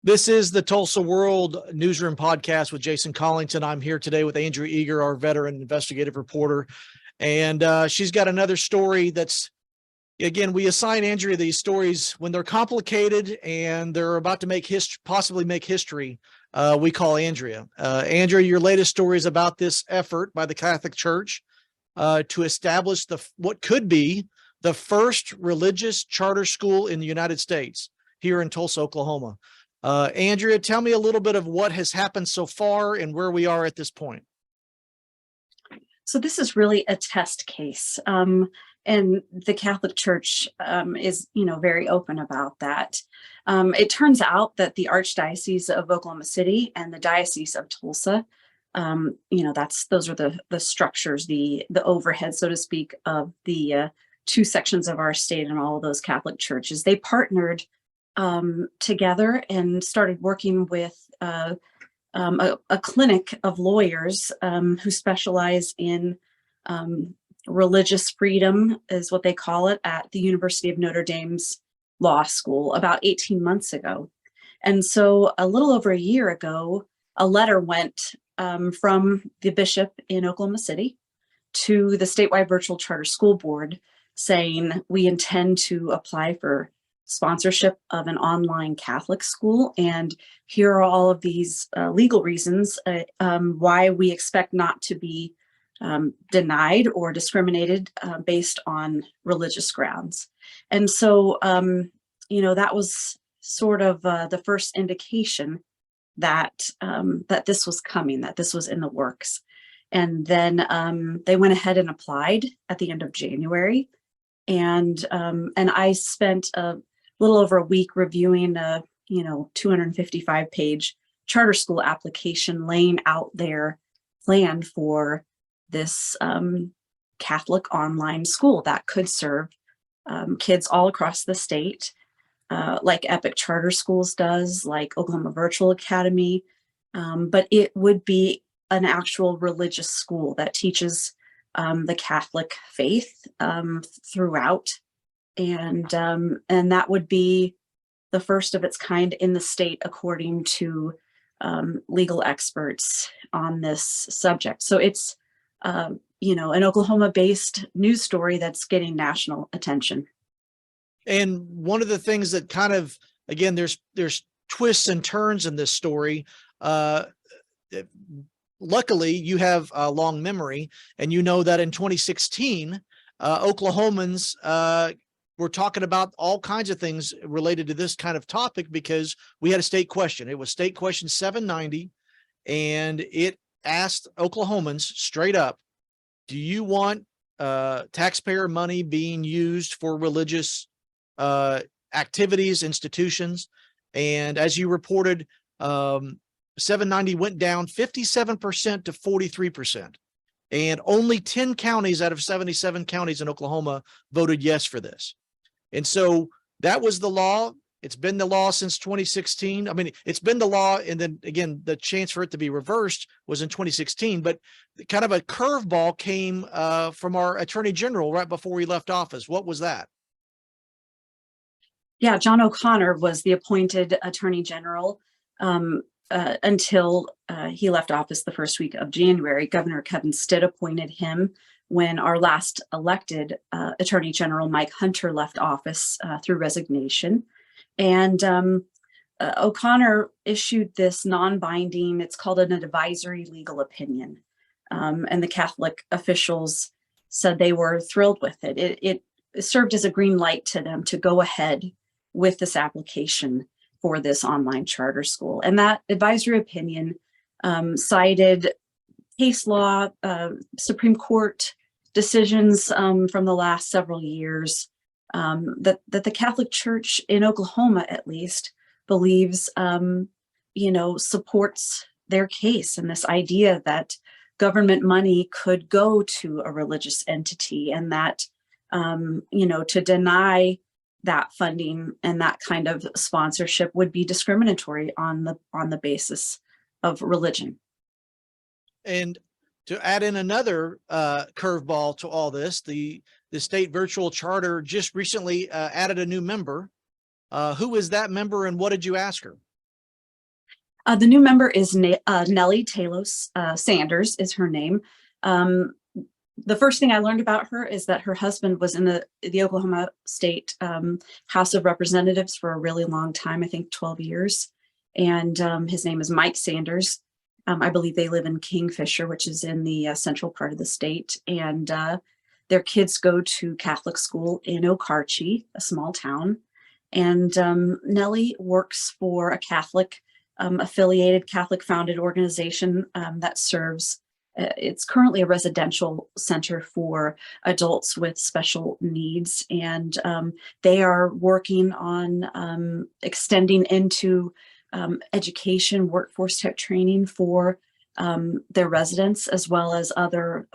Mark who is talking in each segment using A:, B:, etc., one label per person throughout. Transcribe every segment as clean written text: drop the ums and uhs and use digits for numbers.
A: This is the Tulsa World Newsroom podcast with Jason Collington. I'm here today with Andrea Eager, our veteran investigative reporter. And she's got another story that's, again, we assign Andrea these stories when they're complicated and they're about to make history, possibly make history. We call Andrea. Andrea, your latest story is about this effort by the Catholic Church to establish what could be the first religious charter school in the United States here in Tulsa, Oklahoma. Andrea, tell me a little bit of what has happened so far and where we are at this point.
B: So this is really a test case, and the Catholic Church is, very open about that. It turns out that the Archdiocese of Oklahoma City and the Diocese of Tulsa, those are the structures, the overhead, so to speak, of the two sections of our state and all of those Catholic churches. They partnered together and started working with a clinic of lawyers who specialize in religious freedom, is what they call it, at the University of Notre Dame's law school about 18 months ago. And so a little over a year ago, a letter went from the bishop in Oklahoma City to the statewide virtual charter school board saying, we intend to apply for sponsorship of an online Catholic school. And here are all of these legal reasons why we expect not to be denied or discriminated based on religious grounds. And so, that was sort of the first indication that that this was coming, that this was in the works. And then they went ahead and applied at the end of January. And I spent a little over a week reviewing a 255-page charter school application, laying out their plan for this Catholic online school that could serve kids all across the state, like Epic Charter Schools does, like Oklahoma Virtual Academy, but it would be an actual religious school that teaches the Catholic faith throughout. And that would be the first of its kind in the state, according to legal experts on this subject. So it's, an Oklahoma-based news story that's getting national attention.
A: And one of the things that kind of, again, there's twists and turns in this story. Luckily, you have a long memory, and you know that in 2016, Oklahomans we're talking about all kinds of things related to this kind of topic because we had a state question. It was state question 790, and it asked Oklahomans straight up, do you want taxpayer money being used for religious activities, institutions? And as you reported, 790 went down 57% to 43%. And only 10 counties out of 77 counties in Oklahoma voted yes for this. And so that was the law. It's been the law since 2016. I mean, it's been the law. And then again, the chance for it to be reversed was in 2016, but kind of a curveball came from our attorney general right before he left office. What was that?
B: Yeah, John O'Connor was the appointed attorney general until he left office the first week of January. Governor Kevin Stitt appointed him when our last elected Attorney General, Mike Hunter, left office through resignation. And O'Connor issued this non-binding, it's called an advisory legal opinion. And the Catholic officials said they were thrilled with it. It served as a green light to them to go ahead with this application for this online charter school. And that advisory opinion cited case law, Supreme Court decisions from the last several years that the Catholic Church in Oklahoma, at least, believes, supports their case, and this idea that government money could go to a religious entity, and that, to deny that funding and that kind of sponsorship would be discriminatory on the basis of religion.
A: And to add in another curveball to all this, the state virtual charter just recently added a new member. Who is that member, and what did you ask her?
B: The new member is Nellie Talos Sanders is her name. The first thing I learned about her is that her husband was in the Oklahoma State House of Representatives for a really long time, I think 12 years. And his name is Mike Sanders. I believe they live in Kingfisher, which is in the central part of the state. And their kids go to Catholic school in Okarche, a small town. And Nellie works for a Catholic affiliated Catholic founded organization that serves. It's currently a residential center for adults with special needs, and they are working on extending into education, workforce type training for their residents, as well as other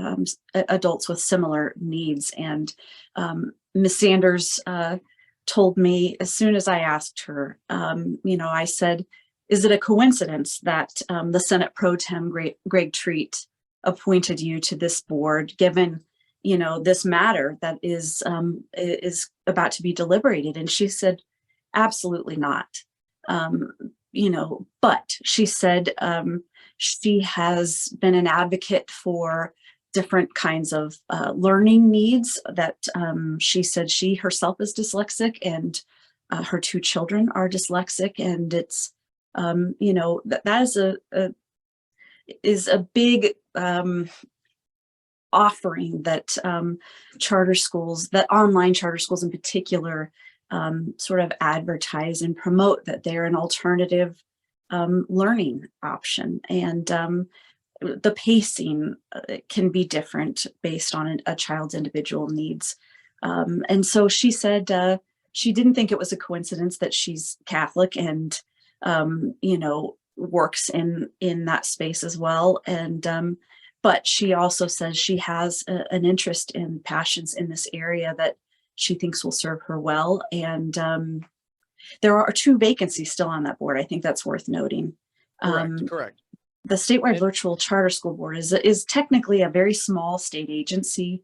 B: adults with similar needs. And Ms. Sanders told me as soon as I asked her, I said, is it a coincidence that the Senate Pro Tem Greg Treat appointed you to this board, given this matter that is about to be deliberated? And she said, absolutely not. But she said she has been an advocate for different kinds of learning needs. That she said she herself is dyslexic, and her two children are dyslexic, and it's that is a big offering that charter schools, that online charter schools in particular, sort of advertise and promote that they're an alternative learning option. And the pacing can be different based on a child's individual needs. And so she said she didn't think it was a coincidence that she's Catholic and works in that space as well. And but she also says she has an interest and passions in this area that she thinks will serve her well. And there are 2 vacancies still on that board. I think that's worth noting.
A: Correct.
B: The statewide virtual charter school board is technically a very small state agency.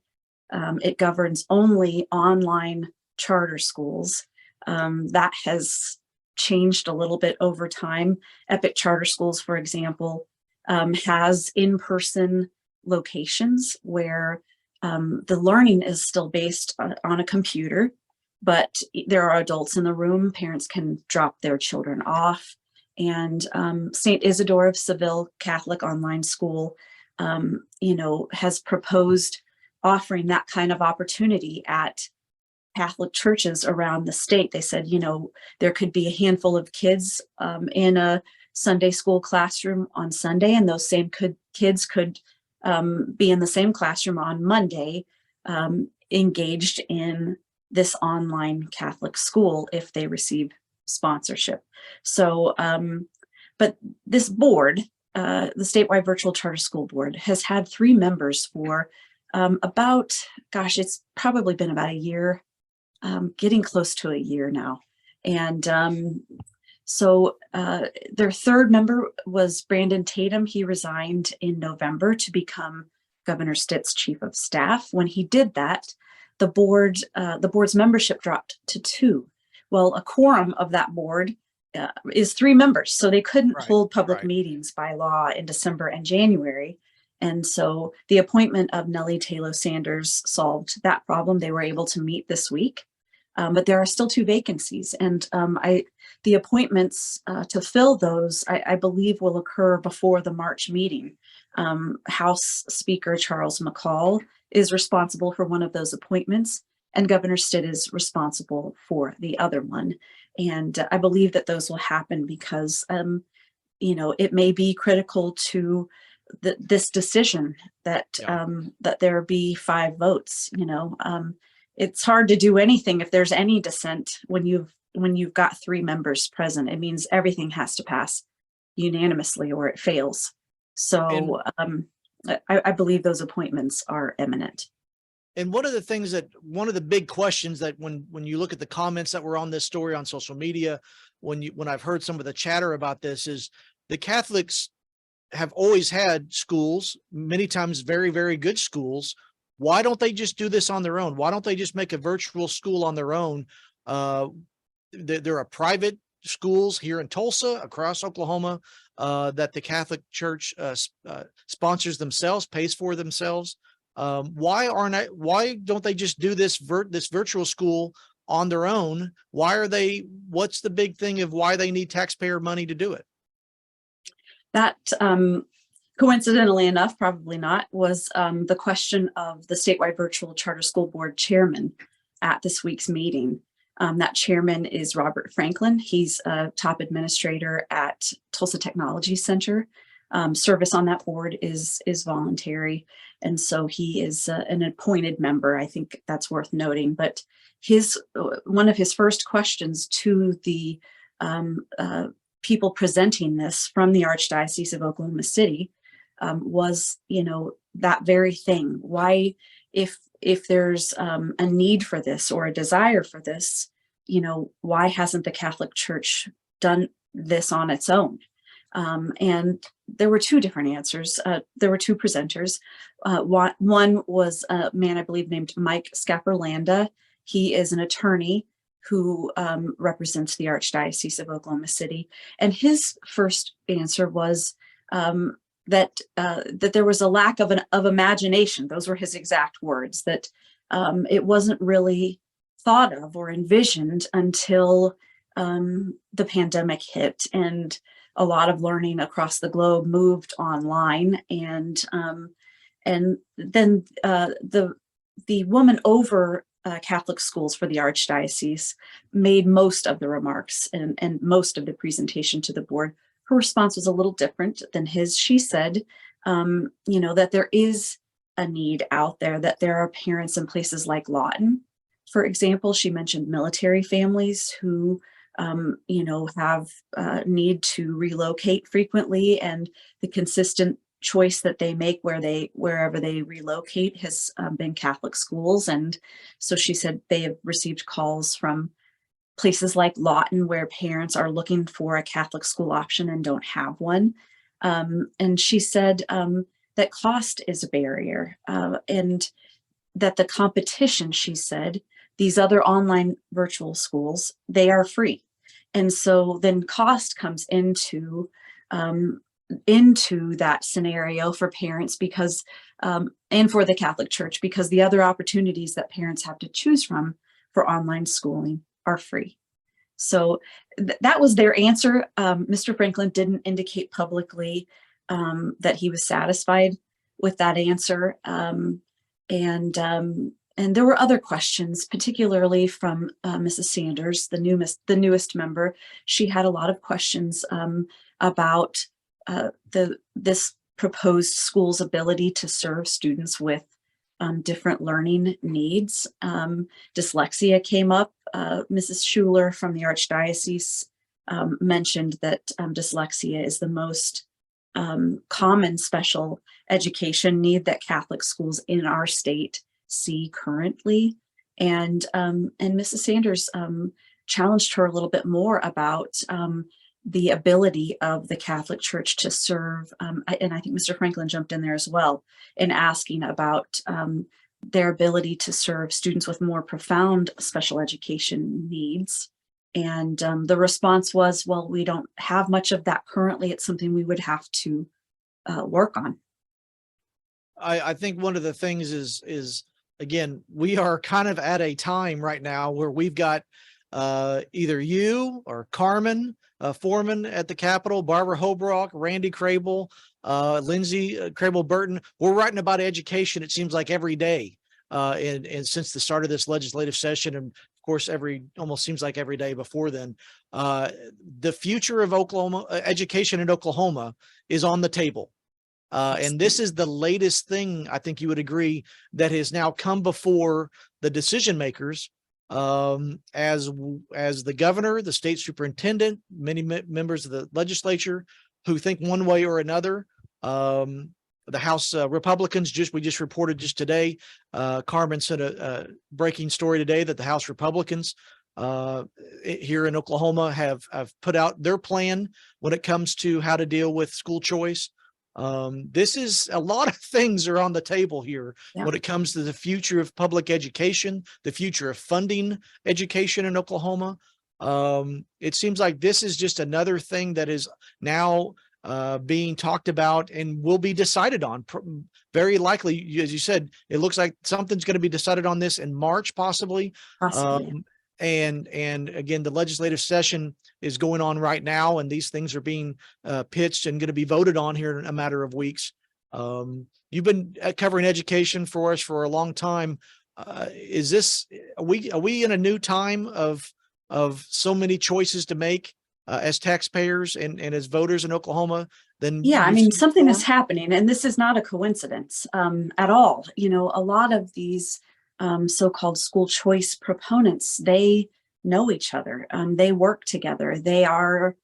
B: It governs only online charter schools. That has changed a little bit over time. Epic Charter Schools, for example, has in-person locations where the learning is still based on a computer, but there are adults in the room. Parents can drop their children off. And St. Isidore of Seville Catholic Online School, has proposed offering that kind of opportunity at Catholic churches around the state. They said, there could be a handful of kids in a Sunday school classroom on Sunday, and those same kids could be in the same classroom on Monday, engaged in this online Catholic school if they receive sponsorship. So, but this board, the statewide virtual charter school board, has had 3 members for it's probably been about a year, getting close to a year now. And so their 3rd member was Brandon Tatum. He resigned in November to become Governor Stitt's chief of staff. When he did that, the board's membership dropped to 2. Well, a quorum of that board is 3 members, so they couldn't hold public meetings by law in December and January. And so the appointment of Nellie Talos Sanders solved that problem. They were able to meet this week, but there are still 2 vacancies. And the appointments to fill those, I believe, will occur before the March meeting. House Speaker Charles McCall is responsible for one of those appointments, and Governor Stitt is responsible for the other one. And I believe that those will happen because, it may be critical to this decision that that there be 5 votes. It's hard to do anything if there's any dissent when you've got 3 members present. It means everything has to pass unanimously or it fails. So I believe those appointments are imminent.
A: And one of the big questions that when you look at the comments that were on this story on social media, when I've heard some of the chatter about this, is the Catholics have always had schools, many times very, very good schools. Why don't they just do this on their own? Why don't they just make a virtual school on their own? They're a private schools here in Tulsa, across Oklahoma, that the Catholic Church sponsors themselves, pays for themselves. Why don't they just do this virtual school on their own? What's the big thing of why they need taxpayer money to do it?
B: That, coincidentally enough, probably not, was the question of the statewide virtual charter school board chairman at this week's meeting. That chairman is Robert Franklin. He's a top administrator at Tulsa Technology Center. Service on that board is voluntary, and so he is an appointed member. I think that's worth noting. But one of his first questions to the people presenting this from the Archdiocese of Oklahoma City was, that very thing. Why, if there's a need for this or a desire for this, why hasn't the Catholic Church done this on its own? And there were two different answers. There were two presenters. One was a man, I believe, named Mike Scaperlanda. He is an attorney who represents the Archdiocese of Oklahoma City. And his first answer was that there was a lack of imagination. Those were his exact words, that it wasn't really thought of or envisioned until the pandemic hit, and a lot of learning across the globe moved online. And then the woman over Catholic schools for the Archdiocese made most of the remarks and most of the presentation to the board. Her response was a little different than his. She said, that there is a need out there, that there are parents in places like Lawton. For example, she mentioned military families who, have need to relocate frequently, and the consistent choice that they make wherever they relocate has been Catholic schools. And so she said they have received calls from places like Lawton where parents are looking for a Catholic school option and don't have one. And she said that cost is a barrier, and that the competition, she said, these other online virtual schools, they are free. And so then cost comes into that scenario for parents because, and for the Catholic Church, because the other opportunities that parents have to choose from for online schooling are free. So that was their answer. Mr. Franklin didn't indicate publicly that he was satisfied with that answer. And there were other questions, particularly from Mrs. Sanders, the newest member. She had a lot of questions about this proposed school's ability to serve students with different learning needs. Dyslexia came up. Mrs. Schuler from the Archdiocese mentioned that dyslexia is the most common special education need that Catholic schools in our state see currently. And Mrs. Sanders challenged her a little bit more about the ability of the Catholic Church to serve, and I think Mr. Franklin jumped in there as well, in asking about their ability to serve students with more profound special education needs. And the response was, well, we don't have much of that currently. It's something we would have to work on.
A: I think one of the things is again, we are kind of at a time right now where we've got either you or Carmen Foreman at the Capitol, Barbara Hobrock, Randy Crable, Lindsay Crable Burton. We're writing about education, it seems like, every day. And since the start of this legislative session, and of course, almost seems like every day before then, the future of Oklahoma education in Oklahoma is on the table. And this is the latest thing, I think you would agree, that has now come before the decision makers, as the governor, the state superintendent, many members of the legislature who think one way or another. The House Republicans, we just reported just today, Carmen sent a breaking story today that the House Republicans here in Oklahoma have put out their plan when it comes to how to deal with school choice. This is a lot of things are on the table here when it comes to the future of public education, the future of funding education in Oklahoma. It seems like this is just another thing that is now being talked about and will be decided on. Very likely, as you said, it looks like something's going to be decided on this in March, possibly.
B: Possibly.
A: And again, the legislative session is going on right now, and these things are being pitched and going to be voted on here in a matter of weeks. You've been covering education for us for a long time. Is this, are we in a new time of so many choices to make as taxpayers and as voters in Oklahoma than
B: Yeah, I
A: you've
B: mean,
A: seen
B: something is
A: before?
B: happening, and this is not a coincidence at all. You know, a lot of these so-called school choice proponents, they know each other. They work together. They are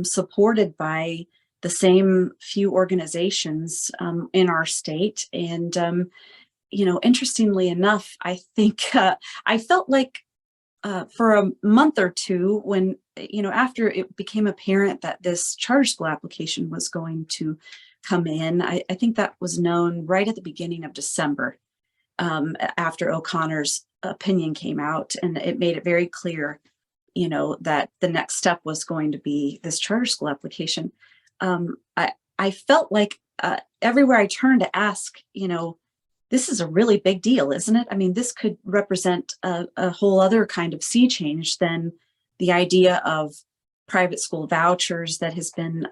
B: supported by the same few organizations in our state. And, you know, interestingly enough, I think I felt like for a month or two when, you know, after it became apparent that this charter school application was going to come in, I think that was known right at the beginning of December, after O'Connor's opinion came out, and it made it very clear, you know, that the next step was going to be this charter school application. I felt like everywhere I turned to ask, you know, this is a really big deal, isn't it? I mean, this could represent a whole other kind of sea change than the idea of private school vouchers that has been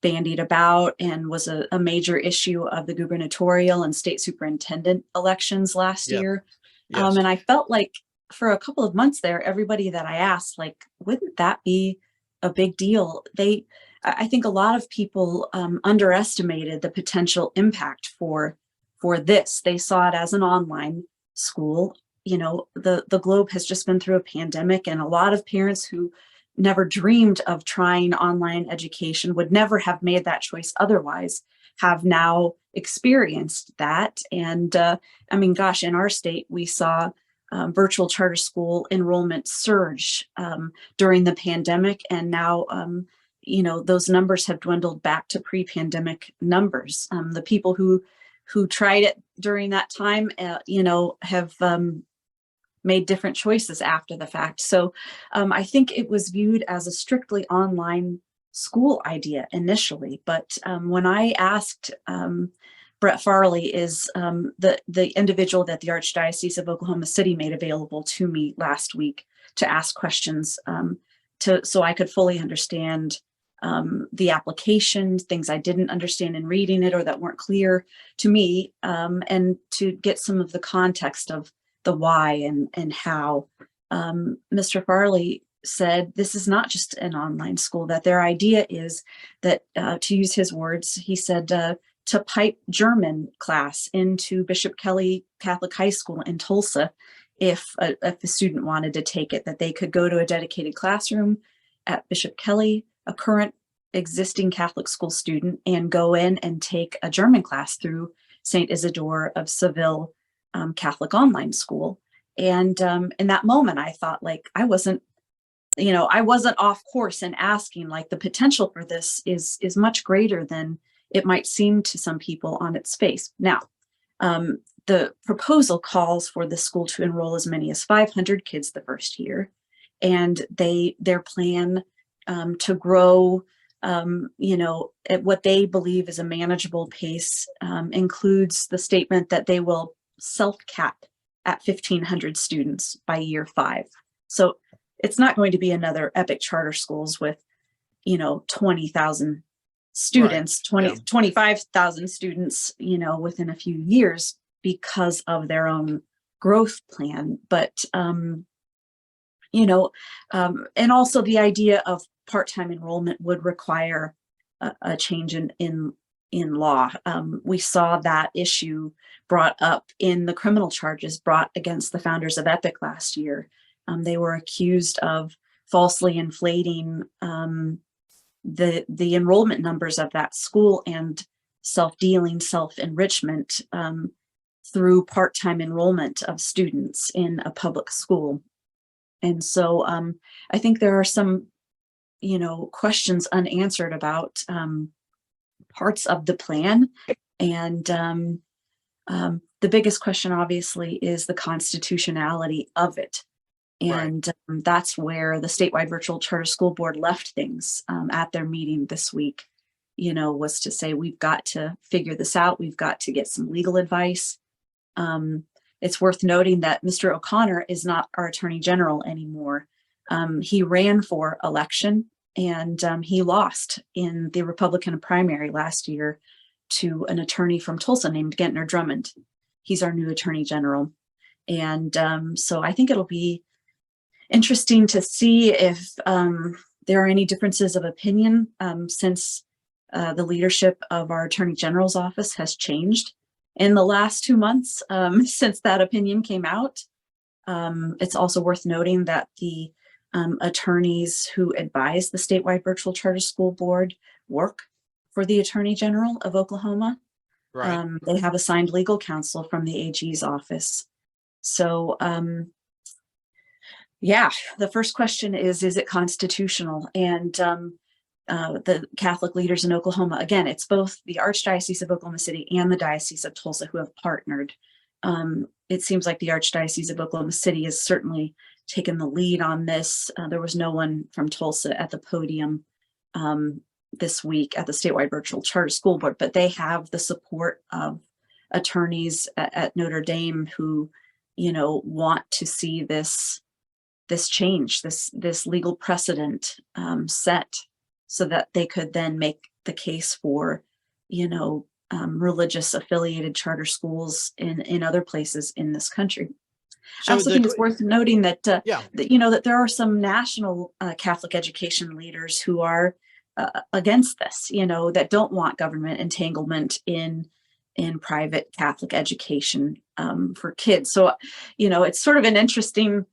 B: bandied about and was a major issue of the gubernatorial and state superintendent elections last
A: Yeah.
B: year.
A: Yes.
B: And I felt like for a couple of months there, everybody that I asked, like, wouldn't that be a big deal? I think a lot of people underestimated the potential impact for this. They saw it as an online school. You know, the globe has just been through a pandemic, and a lot of parents who never dreamed of trying online education, would never have made that choice otherwise, have now experienced that. And I mean, gosh, in our state, we saw virtual charter school enrollment surge during the pandemic, and now you know, those numbers have dwindled back to pre-pandemic numbers. The people who tried it during that time, you know, have made different choices after the fact. So I think it was viewed as a strictly online school idea initially. But when I asked Brett Farley, is the individual that the Archdiocese of Oklahoma City made available to me last week to ask questions, so I could fully understand the application, things I didn't understand in reading it or that weren't clear to me, and to get some of the context of the why and how. Mr. Farley said this is not just an online school, that their idea is that, to use his words, he said, to pipe German class into Bishop Kelly Catholic High School in Tulsa, if a student wanted to take it, that they could go to a dedicated classroom at Bishop Kelly, a current existing Catholic school student, and go in and take a German class through St. Isidore of Seville Catholic online school. And in that moment, I thought, like, I wasn't off course in asking, like, the potential for this is much greater than it might seem to some people on its face. Now, the proposal calls for the school to enroll as many as 500 kids the first year, and their plan to grow, you know, at what they believe is a manageable pace, includes the statement that they will self-cap at 1,500 students by year 5. So it's not going to be another epic charter schools with, you know, 20,000 students,
A: Right.
B: 25,000 students, you know, within a few years because of their own growth plan. But, you know, and also the idea of part-time enrollment would require a change in law. We saw that issue brought up in the criminal charges brought against the founders of EPIC last year. They were accused of falsely inflating the enrollment numbers of that school and self-dealing, self-enrichment through part-time enrollment of students in a public school. And so I think there are some, you know, questions unanswered about parts of the plan. And the biggest question, obviously, is the constitutionality of it.
A: Right.
B: And that's where the statewide virtual charter school board left things at their meeting this week, was to say, we've got to figure this out. We've got to get some legal advice. It's worth noting that Mr. O'Connor is not our attorney general anymore. He ran for election and he lost in the Republican primary last year to an attorney from Tulsa named Gentner Drummond. He's our new attorney general. And so I think it'll be interesting to see if there are any differences of opinion since the leadership of our attorney general's office has changed in the last 2 months since that opinion came out. It's also worth noting that the attorneys who advise the statewide virtual charter school board work for the attorney general of Oklahoma.
A: Right.
B: They have assigned legal counsel from the AG's office. So yeah, the first question is it constitutional? And the Catholic leaders in Oklahoma, again, it's both the Archdiocese of Oklahoma City and the Diocese of Tulsa who have partnered. It seems like the Archdiocese of Oklahoma City has certainly taken the lead on this. There was no one from Tulsa at the podium this week at the statewide virtual charter school board, but they have the support of attorneys at Notre Dame who, want to see this change, this legal precedent set, so that they could then make the case for, religious affiliated charter schools in other places in this country. I
A: So
B: also think it's worth noting that,
A: yeah,
B: that there are some national Catholic education leaders who are against this, that don't want government entanglement in private Catholic education for kids. So, it's sort of an interesting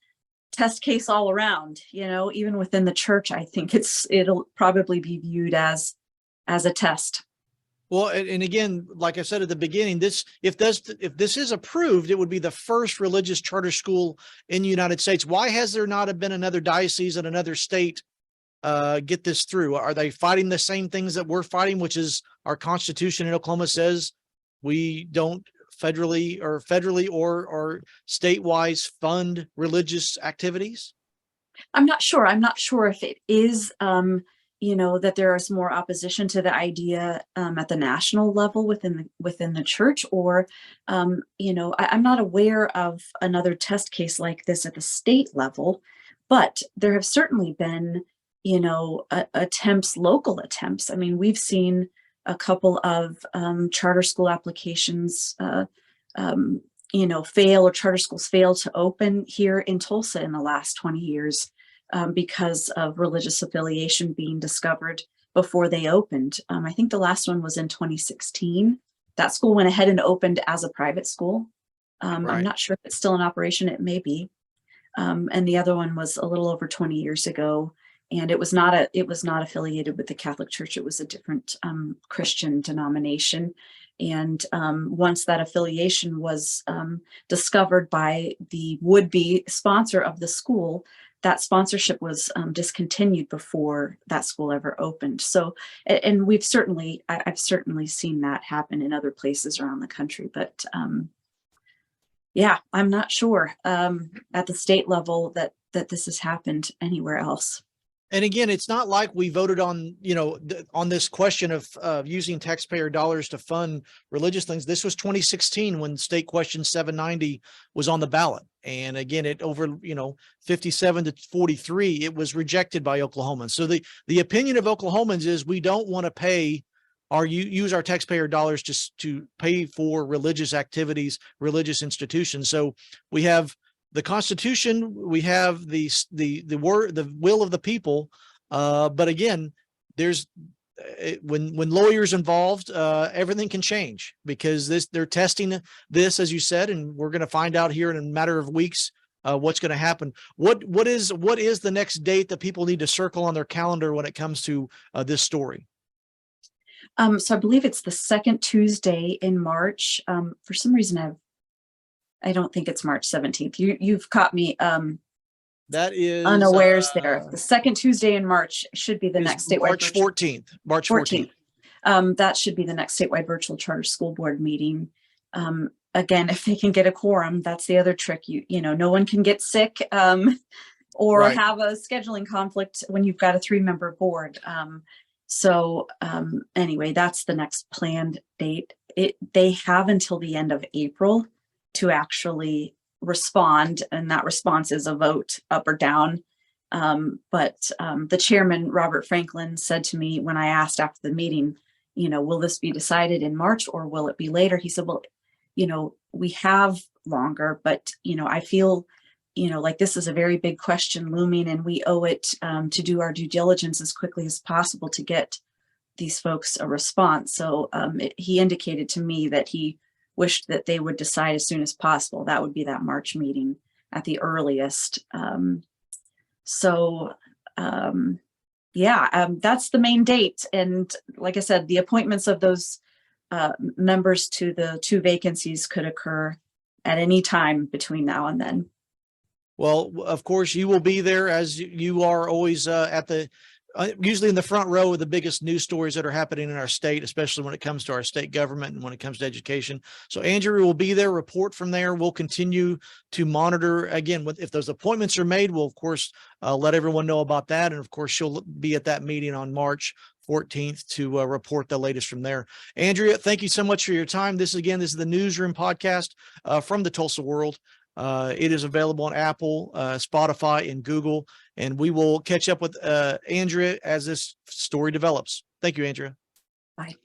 B: test case all around, even within the church. I think it'll probably be viewed as a test.
A: well, and again, like I said at the beginning, if this is approved, it would be the first religious charter school in the United States. Why has there not been another diocese in another state get this through? Are they fighting the same things that we're fighting, which is our Constitution in Oklahoma says we don't federally or state-wise fund religious activities?
B: I'm not sure. I'm not sure if it is, that there is more opposition to the idea at the national level within the church, or, I'm not aware of another test case like this at the state level, but there have certainly been, attempts, local attempts. I mean, we've seen a couple of charter school applications, fail, or charter schools fail to open here in Tulsa in the last 20 years because of religious affiliation being discovered before they opened. I think the last one was in 2016. That school went ahead and opened as a private school. I'm
A: Right.
B: not sure if it's still in operation. It may be. And the other one was a little over 20 years ago. And it was not affiliated with the Catholic Church. It was a different Christian denomination. And once that affiliation was discovered by the would-be sponsor of the school, that sponsorship was discontinued before that school ever opened. So, and I've certainly seen that happen in other places around the country. But yeah, I'm not sure at the state level that this has happened anywhere else.
A: And again, it's not like we voted on, on this question of using taxpayer dollars to fund religious things. This was 2016 when state question 790 was on the ballot. And again, it over, 57 to 43, it was rejected by Oklahomans. So the opinion of Oklahomans is we don't want to pay or use our taxpayer dollars just to pay for religious activities, religious institutions. So we have the Constitution, we have the will of the people, but again, there's when lawyers involved, everything can change because they're testing this, as you said, and we're going to find out here in a matter of weeks what's going to happen. What is the next date that people need to circle on their calendar when it comes to this story?
B: So I believe it's the second Tuesday in March. For some reason, I don't think it's March 17th. You've caught me
A: that is
B: unawares there. The second Tuesday in March should be the next statewide
A: March 14th. March 14th.
B: That should be the next statewide virtual charter school board meeting. again, if they can get a quorum, that's the other trick. You know, no one can get sick or
A: Right.
B: have a scheduling conflict when you've got a 3-member board. Anyway, that's the next planned date. They have until the end of April to actually respond, and that response is a vote up or down. The chairman, Robert Franklin, said to me when I asked after the meeting, you know, will this be decided in March or will it be later? He said, well, you know, we have longer, but, you know, I feel, you know, like this is a very big question looming, and we owe it to do our due diligence as quickly as possible to get these folks a response. So he indicated to me that he wished that they would decide as soon as possible. That would be that March meeting at the earliest. That's the main date. And like I said, the appointments of those members to the 2 vacancies could occur at any time between now and then.
A: Well, of course, you will be there, as you are always at the usually in the front row of the biggest news stories that are happening in our state, especially when it comes to our state government and when it comes to education. So Andrew will be there, report from there. We'll continue to monitor again if those appointments are made. We'll of course let everyone know about that, and of course she'll be at that meeting on March 14th to report the latest from there. Andrea, thank you so much for your time. This is the Newsroom podcast from the Tulsa World. It is available on Apple, Spotify, and Google, and we will catch up with Andrea as this story develops. Thank you, Andrea.
B: Bye.